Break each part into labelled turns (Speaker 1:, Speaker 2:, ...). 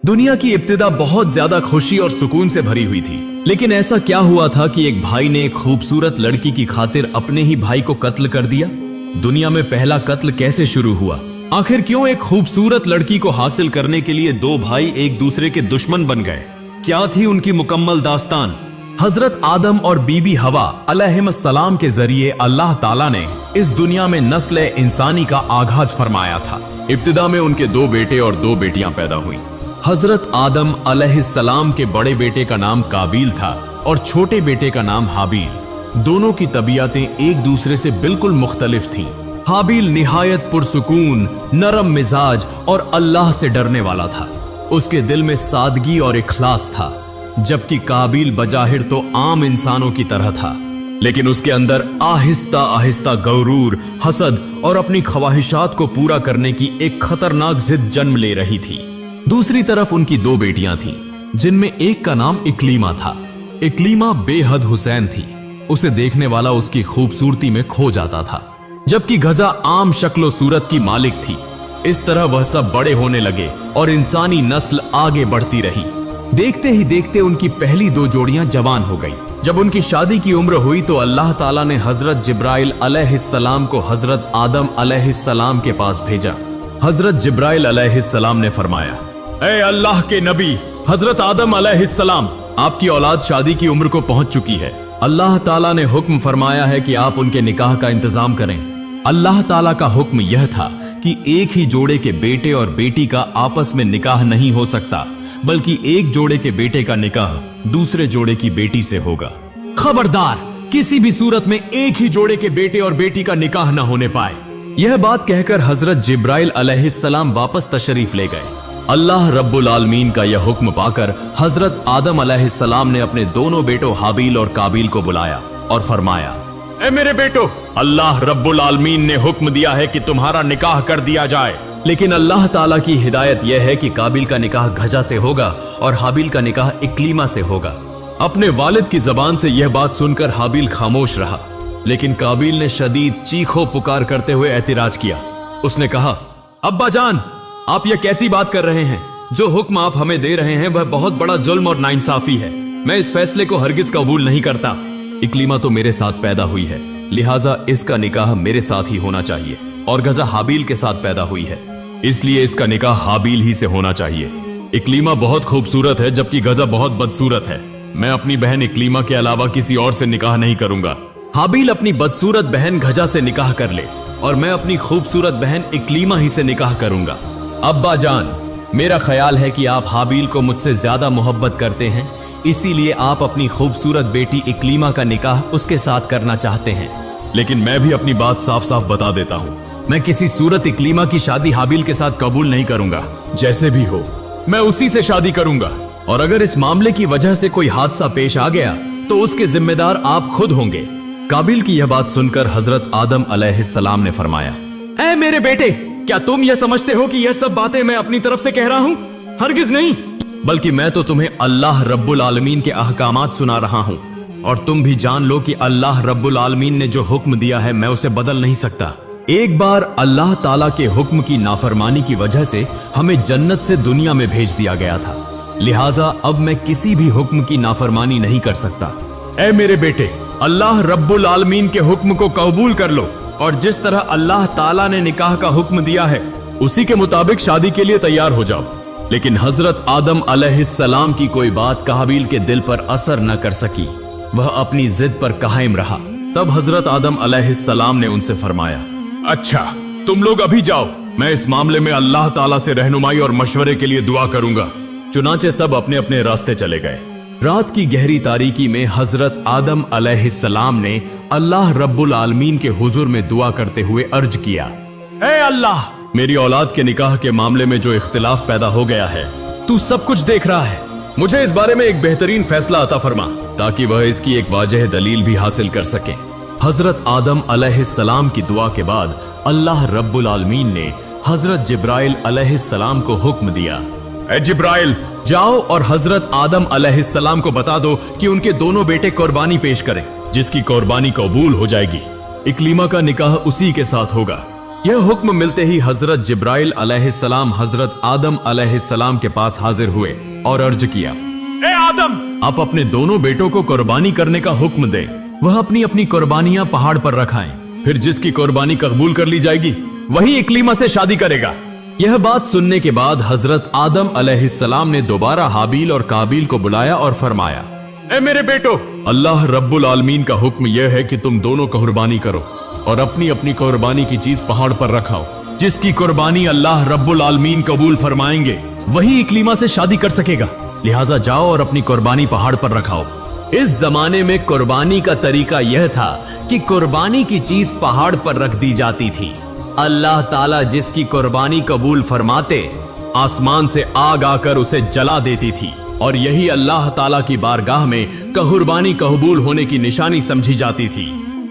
Speaker 1: दुनिया की इब्तिदा बहुत ज्यादा खुशी और सुकून से भरी हुई थी, लेकिन ऐसा क्या हुआ था कि एक भाई ने एक खूबसूरत लड़की की खातिर अपने ही भाई को कत्ल कर दिया। दुनिया में पहला कत्ल कैसे शुरू हुआ? आखिर क्यों एक खूबसूरत लड़की को हासिल करने के लिए दो भाई एक दूसरे के दुश्मन बन गए? क्या थी उनकी मुकम्मल दास्तान? हजरत आदम और बीबी हवा अलैहिस्सलाम के जरिए अल्लाह ताला ने इस दुनिया में नस्ल इंसानी का आगाज फरमाया था। इब्तिदा में उनके दो बेटे और दो बेटियां पैदा हुई। हजरत आदम अलैहिस्सलाम के बड़े बेटे का नाम काबिल था और छोटे बेटे का नाम हाबिल। दोनों की तबीयतें एक दूसरे से बिल्कुल मुख्तलिफ थीं। हाबिल निहायत पुरसुकून, नरम मिजाज और अल्लाह से डरने वाला था। उसके दिल में सादगी और इखलास था, जबकि काबिल बजाहिर तो आम इंसानों की तरह था, लेकिन उसके अंदर आहिस्ता आहिस्ता गरूर, हसद और अपनी ख्वाहिशात को पूरा करने की एक खतरनाक जिद जन्म ले रही थी। दूसरी तरफ उनकी दो बेटियां थीं, जिनमें एक का नाम इकलीमा था। इकलीमा बेहद हुसैन थी। उसे देखने वाला उसकी खूबसूरती में खो जाता था, जबकि गजा आम शक्लो सूरत की मालिक थी। इस तरह वह सब बड़े होने लगे और इंसानी नस्ल आगे बढ़ती रही। देखते ही देखते उनकी पहली दो जोड़ियां जवान हो गई। जब उनकी शादी की उम्र हुई तो अल्लाह ताला ने हजरत जिब्राइल अलैहिस्सलाम को हजरत आदम अलैहिस्सलाम के पास भेजा। हजरत जिब्राइल अलैहिस्सलाम ने फरमाया, ऐ अल्लाह के नबी हजरत आदम अलैहिस्सलाम, आपकी औलाद शादी की उम्र को पहुंच चुकी है। अल्लाह ताला ने हुक्म फरमाया है कि आप उनके निकाह का इंतजाम करें। अल्लाह ताला का हुक्म यह था कि एक ही जोड़े के बेटे और बेटी का आपस में निकाह नहीं हो सकता, बल्कि एक जोड़े के बेटे का निकाह दूसरे जोड़े की बेटी से होगा। खबरदार, किसी भी सूरत में एक ही जोड़े के बेटे और बेटी का निकाह न होने पाए। यह बात कहकर हजरत जिब्राइल अलैहिस्सलाम वापस तशरीफ ले गए। अल्लाह रब्बुल आलमीन का यह हुक्म पाकर हजरत आदम अलैहिस्सलाम ने अपने दोनों बेटों हाबिल और काबिल को बुलाया और फरमाया, ऐ मेरे बेटो, अल्लाह रब्बुल आलमीन ने हुक्म दिया है कि तुम्हारा निकाह कर दिया जाए, लेकिन अल्लाह ताला की हिदायत यह है कि काबिल का निकाह घजा से होगा और हाबिल का निकाह इकलीमा से होगा। अपने वालिद की जबान से यह बात सुनकर हाबिल खामोश रहा, लेकिन काबिल ने शदीद चीखो पुकार करते हुए एतराज किया। उसने कहा, अब्बा जान, आप यह कैसी बात कर रहे हैं? जो हुक्म आप हमें दे रहे हैं वह बहुत बड़ा जुल्म और नाइंसाफी है। मैं इस फैसले को हरगिज कबूल नहीं करता। इकलीमा तो मेरे साथ पैदा हुई है, लिहाजा इसका निकाह मेरे साथ ही होना चाहिए, और गजा हाबिल के साथ पैदा हुई है, इसलिए इसका निकाह हाबिल ही से होना चाहिए। इकलीमा बहुत खूबसूरत है, जबकि गजा बहुत बदसूरत है। मैं अपनी बहन इकलीमा के अलावा किसी और से निकाह नहीं करूंगा। हाबिल अपनी बदसूरत बहन गजा से निकाह कर ले और मैं अपनी खूबसूरत बहन इकलीमा ही से निकाह करूंगा। अब्बा जान, मेरा ख्याल है कि आप हाबिल को मुझसे ज्यादा मोहब्बत करते हैं, इसीलिए आप अपनी खूबसूरत बेटी इकलीमा का निकाह उसके साथ करना चाहते हैं। लेकिन मैं भी अपनी बात साफ साफ बता देता हूँ, मैं किसी सूरत इकलीमा की शादी हाबिल के साथ कबूल नहीं करूंगा। जैसे भी हो, मैं उसी से शादी करूंगा, और अगर इस मामले की वजह से कोई हादसा पेश आ गया तो उसके जिम्मेदार आप खुद होंगे। काबिल की यह बात सुनकर हजरत आदम अलैहिस्सलाम ने फरमाया, ऐ मेरे बेटे, क्या तुम यह समझते हो कि यह सब बातें मैं अपनी तरफ से कह रहा हूँ? हरगिज नहीं, बल्कि मैं तो तुम्हें अल्लाह रब्बुल आलमीन के अहकामात सुना रहा हूँ, और तुम भी जान लो कि अल्लाह रब्बुल आलमीन ने जो हुक्म दिया है मैं उसे बदल नहीं सकता। एक बार अल्लाह ताला के हुक्म की नाफरमानी की वजह से हमें जन्नत से दुनिया में भेज दिया गया था, लिहाजा अब मैं किसी भी हुक्म की नाफरमानी नहीं कर सकता। ऐ मेरे बेटे, अल्लाह रब्बुल आलमीन के हुक्म को कबूल कर लो, और जिस तरह अल्लाह ताला ने निकाह का हुक्म दिया है उसी के मुताबिक शादी के लिए तैयार हो जाओ। लेकिन हजरत आदम अलैहिस्सलाम की कोई बात काबिल के दिल पर असर न कर सकी। वह अपनी जिद पर कायम रहा। तब हजरत आदम अलैहिस्सलाम ने उनसे फरमाया, अच्छा, तुम लोग अभी जाओ, मैं इस मामले में अल्लाह ताला से रहनुमाई और मशवरे के लिए दुआ करूंगा। चुनाचे सब अपने अपने रास्ते चले गए। रात की गहरी तारीकी में हजरत आदम अलैहिस्सलाम ने अल्लाह रब्बुल आलमीन के हुजूर में दुआ करते हुए अर्ज किया, ऐ अल्लाह, मेरी औलाद के निकाह के मामले में जो इख्तिलाफ पैदा हो गया है, तू सब कुछ देख रहा है। मुझे इस बारे में एक बेहतरीन फैसला अता फरमा, ताकि वह इसकी एक वाजह दलील भी हासिल कर सके। हजरत आदम अलैहिस्सलाम की दुआ के बाद अल्लाह रब्बुल आलमीन ने हजरत जिब्राइल अलैहिस्सलाम को हुक्म दिया, ऐ जिब्राइल, जाओ और हजरत आदम अलैहिस्सलाम को बता दो कि उनके दोनों बेटे कुर्बानी पेश करें, जिसकी कुर्बानी कबूल हो जाएगी। इकलीमा का निकाह उसी के साथ होगा। यह हुक्म मिलते ही हजरत जिब्राइल अलैहिस्सलाम हजरत आदम अलैहिस्सलाम के पास हाजिर हुए और अर्ज किया, ए आदम, आप अपने दोनों बेटों को कुर्बानी करने का हुक्म दें। वह अपनी अपनी कुर्बानियां पहाड़ पर रखाएं, फिर जिसकी कुर्बानी कबूल कर ली जाएगी वही इक्लीमा से शादी करेगा। यह बात सुनने के बाद हजरत आदम अलैहिस्सलाम ने दोबारा हाबील और काबील को बुलाया और फरमाया, ए मेरे बेटो, अल्लाह रब्बुल आलमीन का हुक्म यह है कि तुम दोनों कुर्बानी करो और अपनी अपनी कुर्बानी की चीज पहाड़ पर रखाओ। जिसकी कुर्बानी अल्लाह रब्बुल आलमीन कबूल फरमाएंगे वही इक्लीमा से शादी कर सकेगा। लिहाजा जाओ और अपनी कुर्बानी पहाड़ पर रखाओ। इस जमाने में कुर्बानी का तरीका यह था कि कुर्बानी की चीज पहाड़ पर रख दी जाती थी। अल्लाह ताला जिसकी कुर्बानी कबूल फरमाते, आसमान से आग आकर उसे जला देती थी और यही अल्लाह ताला की बारगाह में कुर्बानी कबूल होने की निशानी समझी जाती थी।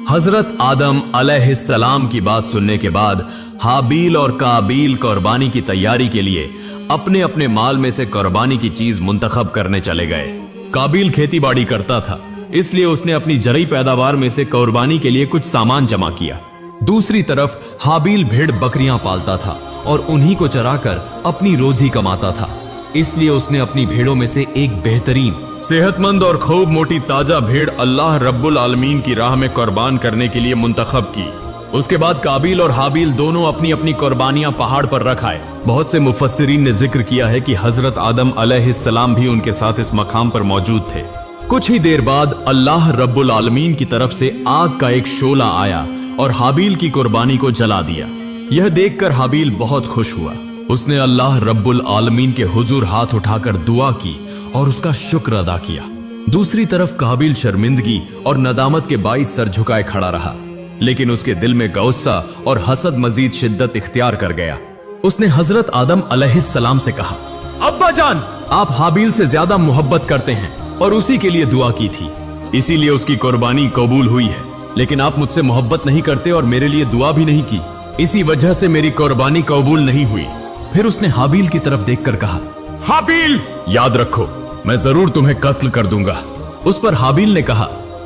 Speaker 1: हजरत आदम अलैहिस्सलाम की बात सुनने के बाद हाबील और काबील कुर्बानी की तैयारी के लिए अपने अपने माल में से कुर्बानी की चीज मुंतखब करने चले गए। काबील खेती बाड़ी करता था, इसलिए उसने अपनी जरई पैदावार में से कुर्बानी के लिए कुछ सामान जमा किया। दूसरी तरफ हाबील भेड़ बकरियां पालता था और उन्हीं को चराकर अपनी रोजी कमाता था, इसलिए उसने अपनी भेड़ों में से एक बेहतरीन, सेहतमंद और खूब मोटी ताजा भेड़ अल्लाह रब्बुल आलमीन की राह में कुर्बान करने के लिए मुंतखब की। उसके बाद काबील और हाबील दोनों अपनी अपनी कुर्बानियां पहाड़ पर रख आए। बहुत से मुफस्सिरीन ने जिक्र किया है कि हजरत आदम अलैहिस्सलाम भी उनके साथ इस मकाम पर मौजूद थे। कुछ ही देर बाद अल्लाह रब्बुल आलमीन की तरफ से आग का एक शोला आया और हाबील की कुर्बानी को जला दिया। यह देखकर हाबील बहुत खुश हुआ। उसने अल्लाह रब्बुल आलमीन के हुजूर हाथ उठाकर दुआ की और उसका शुक्र अदा किया। दूसरी तरफ काबील शर्मिंदगी और नदामत के बाइस सर झुकाए खड़ा रहा, लेकिन उसके दिल में गौस्सा और हसद मजीद शिद्दत इख्तियार कर गया। उसने हजरत आदम अलैहिस्सलाम से कहा, अब्बा जान, आप हाबील से ज्यादा मोहब्बत करते हैं और उसी के लिए दुआ की थी, इसीलिए उसकी कुर्बानी कबूल हुई है। लेकिन आप मुझसे मोहब्बत नहीं करते और मेरे लिए दुआ भी नहीं की, इसी वजह से मेरी कुर्बानी कबूल नहीं हुई। फिर उसने हाबील की तरफ देखकर कहा, हाबील, याद रखो मैं जरूर तुम्हें कत्ल कर दूंगा। उस पर हाबील ने कहा,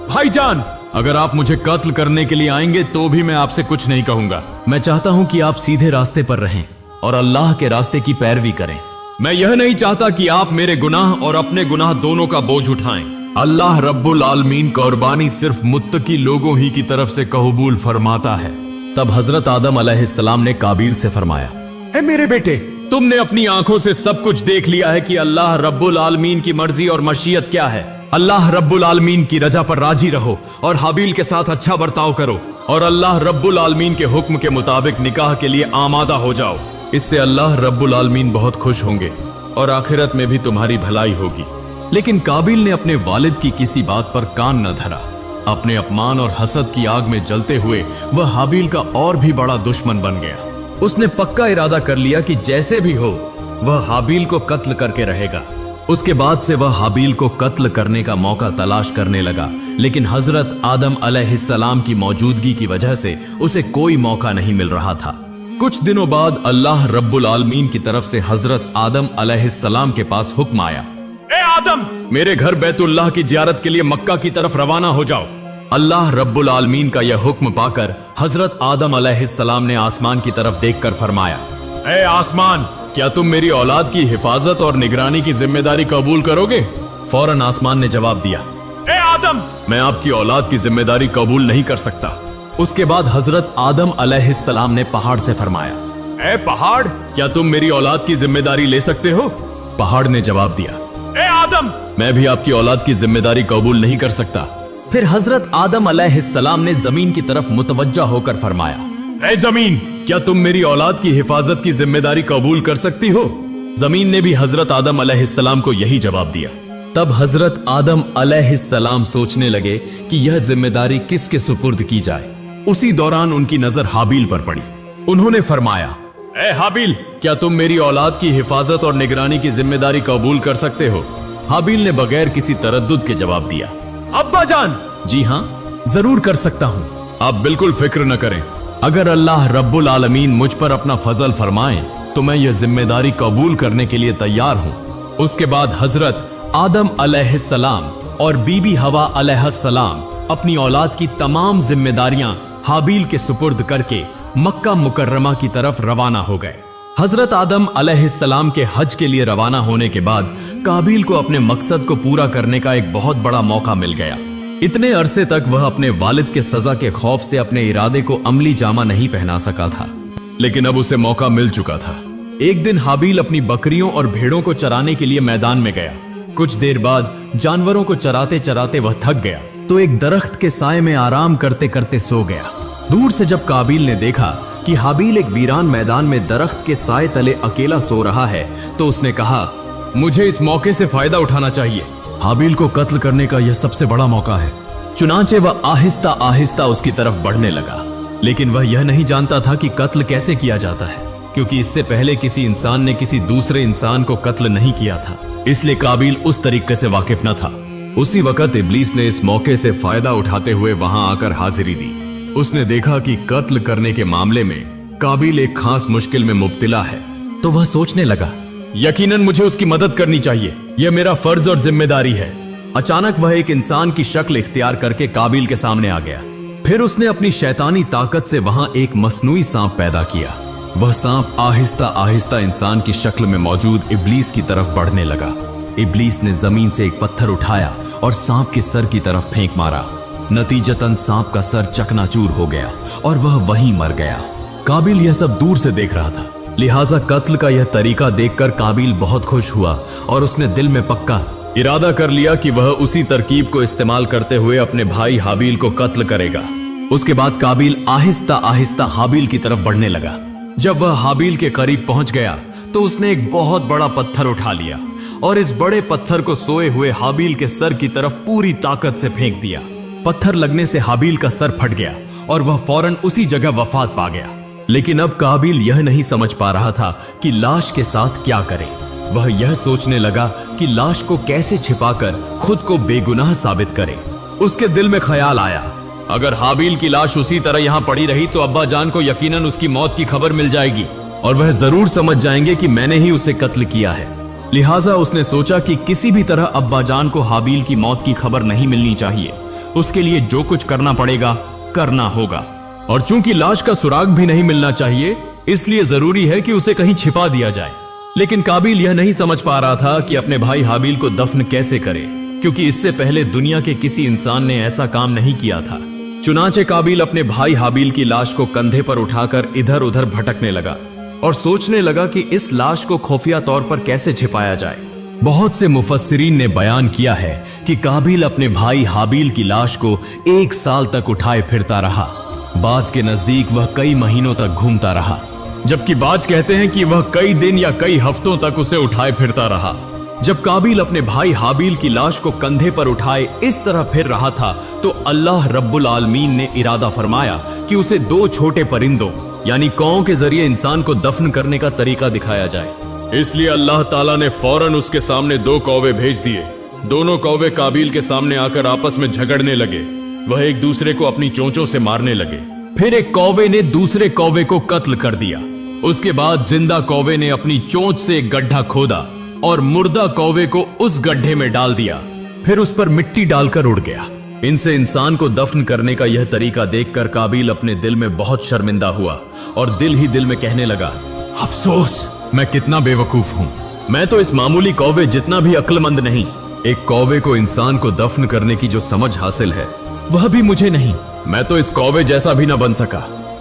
Speaker 1: भाईजान, अगर आप मुझे कत्ल करने के लिए आएंगे तो भी मैं आपसे कुछ नहीं कहूंगा। मैं चाहता हूं कि आप सीधे रास्ते पर रहें और अल्लाह के रास्ते की पैरवी करें। मैं यह नहीं चाहता कि आप मेरे गुनाह और अपने गुनाह दोनों का बोझ उठाएं। अल्लाह रब्बुल आलमीन कुर्बानी सिर्फ मुत्तकी लोगों ही की तरफ से कबूल फरमाता है। तब हजरत आदम अलैहिस्सलाम ने काबील से फरमाया, ए मेरे बेटे, तुमने अपनी आंखों से सब कुछ देख लिया है कि अल्लाह रब्बुल आलमीन की मर्जी और मशीयत क्या है। अल्लाह रब्बुल आलमीन की रजा पर राजी रहो और हाबील के साथ अच्छा बर्ताव करो और अल्लाह रब्बुल आलमीन के हुक्म के मुताबिक निकाह के लिए आमादा हो जाओ। इससे अल्लाह रब्बुल आलमीन बहुत खुश होंगे और आखिरत में भी तुम्हारी भलाई होगी। लेकिन काबील ने अपने वालिद की किसी बात पर कान न धरा। अपने अपमान और हसद की आग में जलते हुए वह हाबील का और भी बड़ा दुश्मन बन गया। उसने पक्का इरादा कर लिया कि जैसे भी हो वह हाबील को कत्ल करके रहेगा। उसके बाद से वह हाबील को कत्ल करने का मौका तलाश करने लगा, लेकिन हजरत आदम अलैहिस्सलाम की मौजूदगी की वजह से उसे कोई मौका नहीं मिल रहा था। कुछ दिनों बाद अल्लाह रब्बुल आलमीन की तरफ से हजरत आदम अलैहिस्सलाम के पास हुक्म आया, ए आदम, मेरे घर बैतुल्लाह की जियारत के लिए मक्का की तरफ रवाना हो जाओ। अल्लाह रब्बुल आलमीन का यह हुक्म पाकर हजरत आदम अलैहिस्सलाम ने आसमान की तरफ देखकर फरमाया, ए आसमान, क्या तुम मेरी औलाद की हिफाजत और निगरानी की जिम्मेदारी कबूल करोगे? फौरन आसमान ने जवाब दिया, ए आदम, मैं आपकी औलाद की जिम्मेदारी कबूल नहीं कर सकता। उसके बाद हजरत आदम अलैहिस्सलाम ने पहाड़ से फरमाया, ए पहाड़, क्या तुम मेरी औलाद की जिम्मेदारी ले सकते हो? पहाड़ ने जवाब दिया, ए आदम, मैं भी आपकी औलाद की जिम्मेदारी कबूल नहीं कर सकता। फिर हजरत आदम अलैहिस्सलाम ने जमीन की तरफ मुतवज्जा होकर फरमाया, ए जमीन, क्या तुम मेरी औलाद की हिफाजत की जिम्मेदारी कबूल कर सकती हो? जमीन ने भी हजरत आदम अलैहिस्सलाम को यही जवाब दिया। तब हजरत आदम अलैहिस्सलाम सोचने लगे कि यह जिम्मेदारी किसके सुपुर्द की जाए। उसी दौरान उनकी नजर हाबील पर पड़ी। उन्होंने फरमाया, ए हाबील, क्या तुम मेरी औलाद की हिफाजत और निगरानी की जिम्मेदारी कबूल कर सकते हो? हाबील ने बगैर किसी तरद्दुद के जवाब दिया, अब्बा जान, जी हाँ, जरूर कर सकता हूँ। आप बिल्कुल फिक्र न करें, अगर अल्लाह रब्बुल आलमीन मुझ पर अपना फजल फरमाए तो मैं यह जिम्मेदारी कबूल करने के लिए तैयार हूँ। उसके बाद हजरत आदम अलैहिस्सलाम और बीबी हवा अलैहिस्सलाम अपनी औलाद की तमाम जिम्मेदारियां हाबील के सुपुर्द करके मक्का मुकर्रमा की तरफ रवाना हो गए। हजरत आदम अलैहिस्सलाम के हज के लिए रवाना होने के बाद काबिल को अपने मकसद को पूरा करने का एक बहुत बड़ा मौका मिल गया। इतने अरसे तक वह अपने वालिद के सजा के खौफ से अपने इरादे को अमली जामा नहीं पहना सका था, लेकिन अब उसे मौका मिल चुका था। एक दिन हाबिल अपनी बकरियों और भेड़ों को चराने के लिए मैदान में गया। कुछ देर बाद जानवरों को चराते चराते वह थक गया तो एक दरख्त के साए में आराम करते करते सो गया। दूर से जब काबिल ने देखा कि हाबिल एक वीरान मैदान में दरख्त के साए तले अकेला सो रहा है तो उसने कहा, मुझे इस मौके से फायदा उठाना चाहिए। हाबिल को कत्ल करने का यह सबसे बड़ा मौका है। चुनांचे वह आहिस्ता आहिस्ता उसकी तरफ बढ़ने लगा, लेकिन वह यह नहीं जानता था कि कत्ल कैसे किया जाता है, क्योंकि इससे पहले किसी इंसान ने किसी दूसरे इंसान को कत्ल नहीं किया था, इसलिए काबिल उस तरीके से वाकिफ न था। उसी वक्त इब्लीस ने इस मौके से फायदा उठाते हुए वहां आकर हाजिरी दी। उसने देखा कि कत्ल करने के मामले में काबिल एक खास मुश्किल में मुब्तिला है, तो वह सोचने लगा, यकीनन मुझे उसकी मदद करनी चाहिए, यह मेरा फर्ज और जिम्मेदारी है। अचानक वह एक इंसान की शक्ल इख्तियार करके काबिल के सामने आ गया। फिर उसने अपनी शैतानी ताकत से वहां एक मसनूई सांप पैदा किया। वह सांप आहिस्ता आहिस्ता इंसान की शक्ल में मौजूद इब्लीस की तरफ बढ़ने लगा। इब्लीस ने जमीन से एक पत्थर उठाया और सांप के सर की तरफ फेंक मारा। नतीजतन सांप का सर चकनाचूर हो गया और वह वहीं मर गया। काबिल यह सब दूर से देख रहा था, लिहाजा कत्ल का यह तरीका देखकर काबिल बहुत खुश हुआ और उसने दिल में पक्का इरादा कर लिया कि वह उसी तरकीब को इस्तेमाल करते हुए अपने भाई हाबिल को कत्ल करेगा। उसके बाद काबिल आहिस्ता आहिस्ता हाबिल की तरफ बढ़ने लगा। जब वह हाबिल के करीब पहुंच गया तो उसने एक बहुत बड़ा पत्थर उठा लिया और इस बड़े पत्थर को सोए हुए हाबिल के सर की तरफ पूरी ताकत से फेंक दिया। पत्थर लगने से हाबिल का सर फट गया और वह फौरन उसी जगह वफात पा गया। लेकिन अब काबिल यह नहीं समझ पा रहा था कि लाश के साथ क्या करे। वह यह सोचने लगा कि लाश को कैसे छिपाकर खुद को बेगुनाह साबित करे। उसके दिल में ख्याल आया, अगर हाबिल की लाश उसी तरह यहाँ पड़ी रही तो अब्बा जान को यकीनन उसकी मौत की खबर मिल जाएगी और वह जरूर समझ जाएंगे कि मैंने ही उसे कत्ल किया है। लिहाजा उसने सोचा कि किसी भी तरह अब्बा जान को हाबिल की मौत की खबर नहीं मिलनी चाहिए। उसके लिए जो कुछ करना पड़ेगा करना होगा, और चूंकि लाश का सुराग भी नहीं मिलना चाहिए इसलिए जरूरी है कि उसे कहीं छिपा दिया जाए। लेकिन काबिल यह नहीं समझ पा रहा था कि अपने भाई हाबिल को दफन कैसे करे, क्योंकि इससे पहले दुनिया के किसी इंसान ने ऐसा काम नहीं किया था। चुनाचे काबिल अपने भाई हाबिल की लाश को कंधे पर उठाकर इधर उधर भटकने लगा और सोचने लगा कि इस लाश को खुफिया तौर पर कैसे छिपाया जाए। बहुत से मुफस्सिरीन ने बयान किया है कि काबिल अपने भाई हाबिल की लाश को 1 साल तक उठाए फिरता रहा। बाज के नजदीक वह कई महीनों तक घूमता रहा, जबकि बाज कहते हैं कि वह कई दिन या कई हफ्तों तक उसे उठाए फिरता रहा। जब काबिल अपने भाई हाबिल की लाश को कंधे पर उठाए इस तरह फिर रहा था तो अल्लाह रब्बुल आलमीन ने इरादा फरमाया कि उसे 2 छोटे परिंदों यानी कौओं के जरिए इंसान को दफन करने का तरीका दिखाया जाए। इसलिए अल्लाह ताला ने फौरन उसके सामने 2 कौवे भेज दिए। दोनों कौवे काबिल के सामने आकर आपस में झगड़ने लगे। वह एक दूसरे को अपनी चोंचों से मारने लगे। फिर एक कौवे ने दूसरे कौवे को कत्ल कर दिया। उसके बाद जिंदा कौवे ने अपनी चोंच से एक गड्ढा खोदा और मुर्दा कौवे को उस गड्ढे में डाल दिया, फिर उस पर मिट्टी डालकर उड़ गया। इनसे इंसान को दफन करने का यह तरीका देखकर काबिल अपने दिल में बहुत शर्मिंदा हुआ और दिल ही दिल में कहने लगा, अफसोस, मैं कितना बेवकूफ हूं। मैं तो इस मामूली कौवे जितना भी अक्लमंद नहीं। एक कौवे को इंसान को दफन करने की जो समझ हासिल है वह भी मुझे नहीं। मैं तो इस कौवे जैसा भी ना बन सका।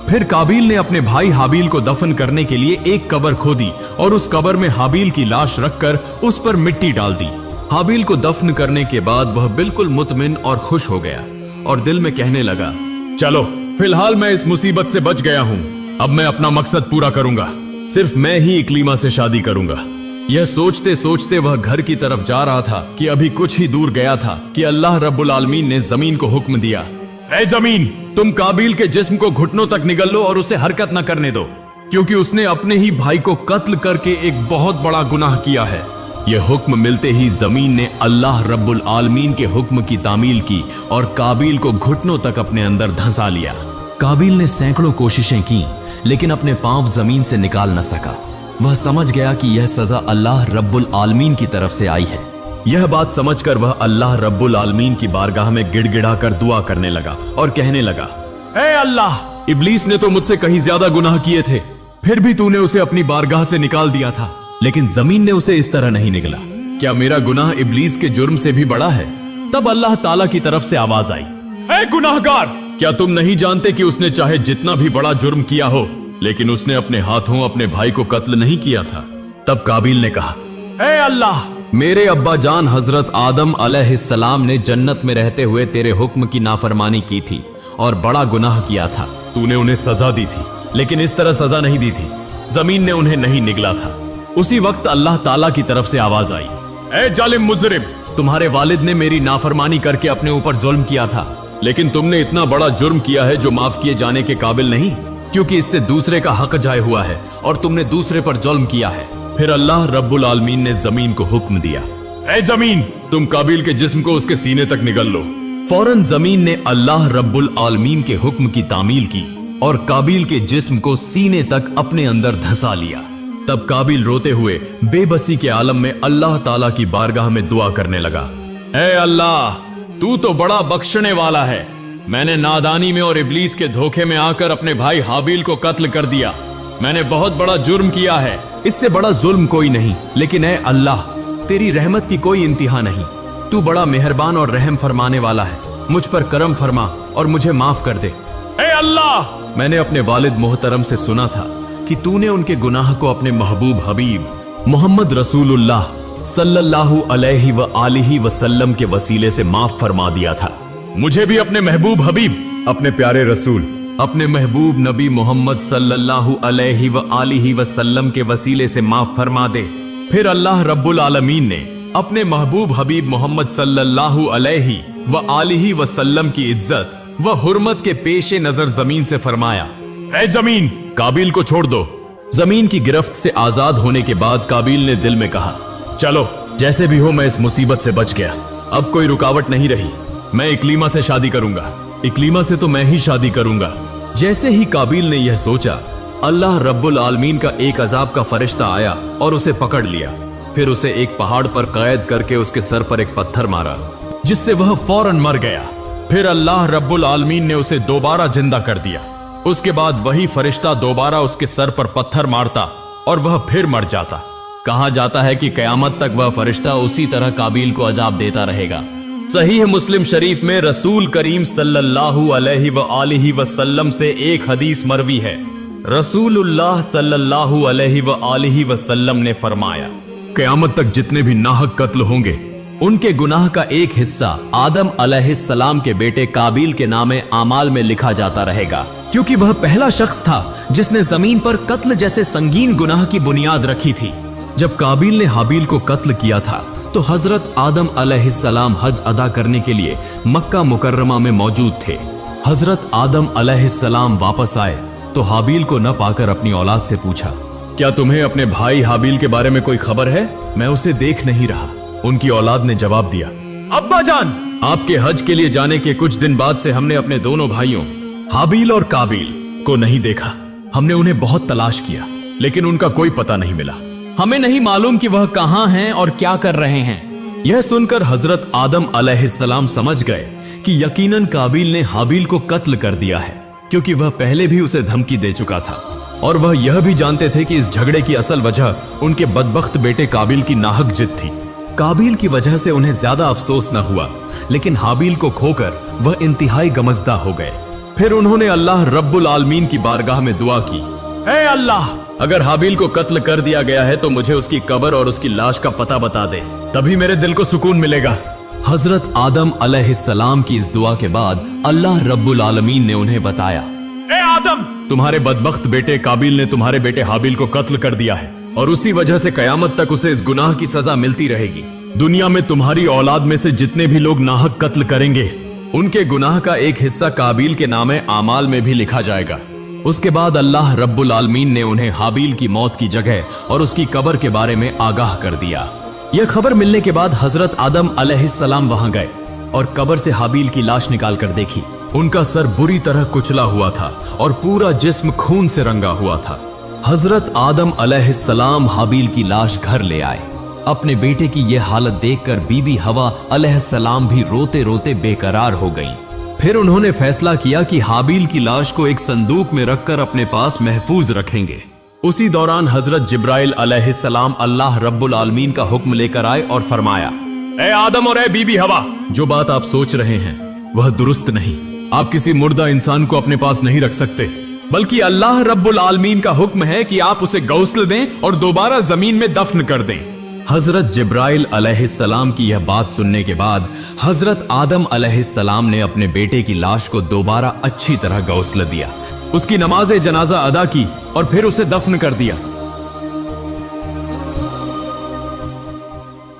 Speaker 1: फिर काबिल ने अपने भाई हाबिल को दफन करने के लिए एक कब्र खोदी और उस कब्र में हाबिल की लाश रखकर उस पर मिट्टी डाल दी। हाबिल को दफन करने के बाद वह बिल्कुल मुतमिन और खुश हो गया और दिल में कहने लगा, चलो फिलहाल मैं इस मुसीबत से बच गया हूं। अब मैं अपना मकसद पूरा करूंगा। सिर्फ मैं ही इकलीमा से शादी करूंगा। यह सोचते सोचते वह घर की तरफ जा रहा था कि अभी कुछ ही दूर गया था कि अल्लाह रब्बुल आलमीन ने जमीन को हुक्म दिया, ऐ जमीन, तुम काबिल के जिस्म को घुटनों तक निगल लो और उसे हरकत न करने दो, क्योंकि उसने अपने ही भाई को कत्ल करके एक बहुत बड़ा गुनाह किया है। यह हुक्म मिलते ही जमीन ने अल्लाह रब्बुल आलमीन के हुक्म की तामील की और काबिल को घुटनों तक अपने अंदर धंसा लिया। काबिल ने सैकड़ों कोशिशें की लेकिन अपने पांव जमीन से निकाल न सका। वह समझ गया कि यह सजा अल्लाह रब्बुल आलमीन की तरफ से आई है। यह बात समझकर वह अल्लाह रब्बुल आलमीन की बारगाह में गिड़गिड़ाकर दुआ करने लगा और कहने लगा, ऐ अल्लाह, इब्लीस ने तो मुझसे कहीं ज्यादा गुनाह किए थे, फिर भी तूने उसे अपनी बारगाह से निकाल दिया था, लेकिन जमीन ने उसे इस तरह नहीं निगला। क्या मेरा गुनाह इब्लीस के जुर्म से भी बड़ा है? तब अल्लाह ताला की तरफ से आवाज आई, ऐ गुनाहगार, क्या तुम नहीं जानते कि उसने चाहे जितना भी बड़ा जुर्म किया हो, लेकिन उसने अपने हाथों अपने भाई को कत्ल नहीं किया था। तब काबिल ने कहा, ऐ अल्लाह, मेरे अब्बा जान हजरत आदम अलैहिस्सलाम ने जन्नत में रहते हुए तेरे हुक्म की नाफरमानी की थी और बड़ा गुनाह किया था। तूने उन्हें सजा दी थी, लेकिन इस तरह सजा नहीं दी थी। जमीन ने उन्हें नहीं निगला था। उसी वक्त अल्लाह ताला की तरफ से आवाज आई, ऐ जालिम मुजरिम, तुम्हारे वालिद ने मेरी नाफरमानी करके अपने ऊपर जुल्म किया था, लेकिन तुमने इतना बड़ा जुर्म किया है जो माफ किए जाने के काबिल नहीं, क्योंकि इससे दूसरे का हक जाए हुआ है और तुमने दूसरे पर जुल्म किया है। फिर अल्लाह रब्बुल आलमीन ने जमीन को हुक्म दिया, ऐ जमीन, तुम काबिल के जिस्म को उसके सीने तक निगल लो। फौरन जमीन ने अल्लाह रब्बुल आलमीन के हुक्म की तामील की और काबिल के जिस्म को सीने तक अपने अंदर धंसा लिया। तब काबिल रोते हुए बेबसी के आलम में अल्लाह ताला की बारगाह में दुआ करने लगा, ऐ अल्लाह, तू तो बड़ा बख्शने वाला है। मैंने नादानी में और इब्लीस के धोखे में आकर अपने भाई हाबिल को कत्ल कर दिया। मैंने बहुत बड़ा जुर्म किया है, इससे बड़ा जुल्म कोई नहीं। लेकिन ऐ अल्लाह, तेरी रहमत की कोई इंतहा नहीं। तू बड़ा मेहरबान और रहम फरमाने वाला है। मुझ पर करम फरमा और मुझे माफ कर दे। ऐ अल्लाह, मैंने अपने वालिद मोहतरम से सुना था कि तूने उनके गुनाह को अपने महबूब हबीब मोहम्मद रसूलुल्लाह सल्लल्लाहु अलैहि व आलिहि वसल्लम के वसीले से माफ फरमा दिया था। मुझे भी अपने महबूब हबीब, अपने प्यारे रसूल, अपने महबूब नबी मोहम्मद सल्लल्लाहु अलैहि व आलिहि वसल्लम के वसीले से माफ फरमा दे। फिर अल्लाह रब्बुल आलमीन ने अपने महबूब हबीब मोहम्मद सल्लल्लाहु अलैहि व आलिहि वसल्लम की इज्जत व हुर्मत के पेशे नजर जमीन से फरमाया, ऐ जमीन, काबिल को छोड़ दो। जमीन की गिरफ्त से आजाद होने के बाद काबिल ने दिल में कहा, चलो, जैसे भी हो मैं इस मुसीबत से बच गया। अब कोई रुकावट नहीं रही। मैं इक्लीमा से शादी करूंगा। इक्लीमा से तो मैं ही शादी करूंगा। जैसे ही काबिल ने यह सोचा, अल्लाह रब्बुल आलमीन का एक अजाब का फरिश्ता आया और उसे पकड़ लिया। फिर उसे एक पहाड़ पर कैद करके उसके सर पर एक पत्थर मारा, जिससे वह फौरन मर गया। फिर अल्लाह रब्बुल आलमीन ने उसे दोबारा जिंदा कर दिया। उसके बाद वही फरिश्ता दोबारा उसके सर पर पत्थर मारता और वह फिर मर जाता। कहा जाता है कि कयामत तक वह फरिश्ता उसी तरह काबिल को अजाब देता रहेगा। सहीह मुस्लिम शरीफ में रसूल करीम सल्लल्लाहु अलैहि व आलिहि वसल्लम से एक हदीस मरवी है। रसूलुल्लाह सल्लल्लाहु अलैहि व आलिहि वसल्लम ने फरमाया, कयामत तक जितने भी नाहक कत्ल होंगे, उनके गुनाह का एक हिस्सा आदम अलैहिस्सलाम के बेटे काबिल के नामे आमाल में लिखा जाता रहेगा, क्योंकि वह पहला शख्स था जिसने जमीन पर कत्ल जैसे संगीन गुनाह की बुनियाद रखी थी। जब काबिल ने हाबिल को कत्ल किया था तो हजरत आदम अलैहिस्सलाम हज अदा करने के लिए मक्का मुकर्रमा में मौजूद थे। हजरत आदम अलैहिस्सलाम वापस आए तो हाबिल को न पाकर अपनी औलाद से पूछा, क्या तुम्हें अपने भाई हाबिल के बारे में कोई खबर है? मैं उसे देख नहीं रहा। उनकी औलाद ने जवाब दिया, अब्बा जान, आपके हज के लिए जाने के कुछ दिन बाद से हमने अपने दोनों भाइयों हाबिल और काबिल को नहीं देखा। हमने उन्हें बहुत तलाश किया, लेकिन उनका कोई पता नहीं मिला। हमें नहीं मालूम कि वह कहां हैं और क्या कर रहे हैं। यह सुनकर हजरत आदम अलैहिस्सलाम समझ गए कि यकीनन काबिल ने हाबिल को कत्ल कर दिया है, क्योंकि वह पहले भी उसे धमकी दे चुका था और वह यह भी जानते थे कि इस झगड़े की असल वजह उनके बदबख्त बेटे काबिल की नाहक जिद थी। काबिल की वजह से उन्हें ज्यादा अफसोस न हुआ, लेकिन हाबिल को खोकर वह इंतहाई गमजदा हो गए। फिर उन्होंने अल्लाह रब्बुल आलमीन की बारगाह में दुआ की, ऐ अल्लाह, अगर हाबिल को कत्ल कर दिया गया है तो मुझे उसकी कब्र और उसकी लाश का पता बता दे, तभी मेरे दिल को सुकून मिलेगा। हजरत आदम अलैहिस्सलाम की इस दुआ के बाद अल्लाह रब्बुल आलमीन ने उन्हें बताया, ए आदम, तुम्हारे बदबख्त बेटे काबिल ने तुम्हारे बेटे हाबिल को कत्ल कर दिया है और उसी वजह से कयामत तक उसे इस गुनाह की सजा मिलती रहेगी। दुनिया में तुम्हारी औलाद में से जितने भी लोग नाहक कत्ल करेंगे, उनके गुनाह का एक हिस्सा काबिल के नामे आमाल में भी लिखा जाएगा। उसके बाद अल्लाह रब्बुल आलमीन ने उन्हें हाबिल की मौत की जगह और उसकी कब्र के बारे में आगाह कर दिया। यह खबर मिलने के बाद हजरत आदम अलैहिस्सलाम वहां गए और कब्र से हाबिल की लाश निकाल कर देखी। उनका सर बुरी तरह कुचला हुआ था और पूरा जिस्म खून से रंगा हुआ था। हजरत आदम अलैहिस्सलाम हाबिल की लाश घर ले आए। अपने बेटे की यह हालत देखकर बीबी हवा अलैहिस्सलाम भी रोते रोते बेकरार हो गईं। फिर उन्होंने फैसला किया कि हाबील की लाश को एक संदूक में रखकर अपने पास महफूज रखेंगे। उसी दौरान हजरत जिब्राइल अलैहिस्सलाम अल्लाह रब्बुल आलमीन का हुक्म लेकर आए और फरमाया, ए आदम और ए बीबी हवा, जो बात आप सोच रहे हैं वह दुरुस्त नहीं। आप किसी मुर्दा इंसान को अपने पास नहीं रख सकते, बल्कि अल्लाह रब्बुल आलमीन का हुक्म है कि आप उसे गौस्ल दें और दोबारा जमीन में दफन कर दें। हजरत जिब्राइल अलैहिस्सलाम की यह बात सुनने के बाद हजरत आदम अलैहिस्सलाम ने अपने बेटे की लाश को दोबारा अच्छी तरह गौस्ल दिया, उसकी नमाज जनाजा अदा की और फिर उसे दफन कर दिया।